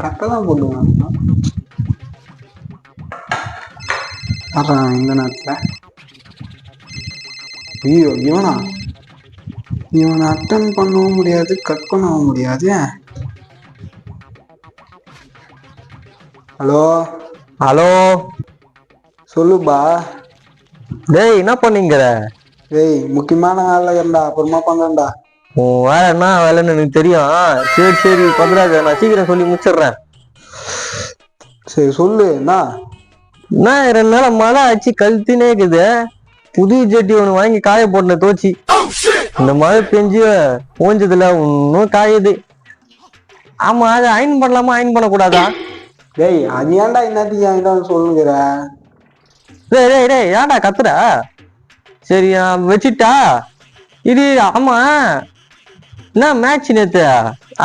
கரெக்டாக தான் போடுவான். அதான் இந்த நேரத்தில் ஐயோ இவனை அட்டன் பண்ணவும் முடியாது, கட் பண்ணவும் முடியாது. ஹலோ ஹலோ சொல்லுப்பா. டேய் என்ன பண்ணீங்க? டேய் முக்கியமான வேலை இருந்தா அப்புறமா பண்றேன்டா. உன் வேலை என்ன வேலைன்னு எனக்கு தெரியும். சரி சரி பண்றாங்க, நான் சீக்கிரம் சொல்லி முடிச்சிடுறேன். சரி சொல்லு. என்ன 2 நாள் மழை ஆச்சு, கழுத்தினே இருக்குது. புது ஜட்டி ஒண்ணு வாங்கி காய போட்டேன் தோச்சி. இந்த மழை பெஞ்சு ஓஞ்சதுல இன்னும் காயுது. ஆமா, அது அயன் பண்ணலாமா அயன் பண்ணக்கூடாதா? டேய் அது ஏன்டா என்னத்துக்கு என்கிட்ட சொல்லுங்கிற? டேய் டேய் டேய் ஏன்டா கத்துற? சரி வச்சிட்டா இது. ஆமா என்ன மேட்ச் நேத்து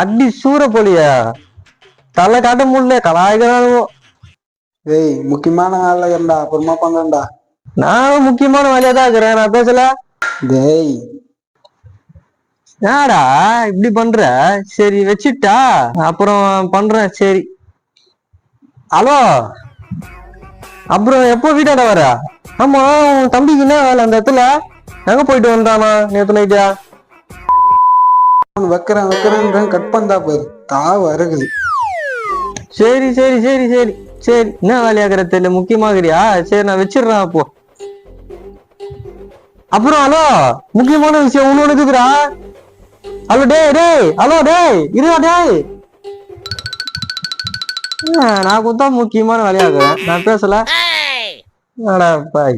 அடி சூற போலிய தலை காட்ட முடியல, கலாய்க்கிறானுவோ. டேய் முக்கியமான வேலை இருந்தா அப்புறமா பண்றேன்டா. நானும் முக்கியமான வேலையா தான் இருக்கிறேன், நான் பேசல. டேய் ஏடா இப்படி பண்ற? சரி வச்சிட்டா அப்புறம் பண்றேன். சரி ஹலோ, அப்புறம் எப்போ வீட்டாட வர? ஆமா உன் தம்பிக்கு என்ன வேலை அந்த இடத்துல? எங்க போயிட்டு வந்தானா நேத்து நைட்டா? வைக்கிறேன் கட் பண்ணா பாரு, வருகுது. சரி சரி சரி சரி சரி என்ன வேலையாகிற தெரியல, முக்கியமாகறியா? சரி நான் வச்சிடுறேன் அப்போ. அப்புறம் ஹலோ, முக்கியமான விஷயம் ஒண்ணு இருக்குதுடா. ஹலோ டேய் டேய் ஹலோ டேய் இருடா டேய். நான் கொடுத்தா முக்கியமான வேலையாகிறேன், நான் பேசல. பாய்.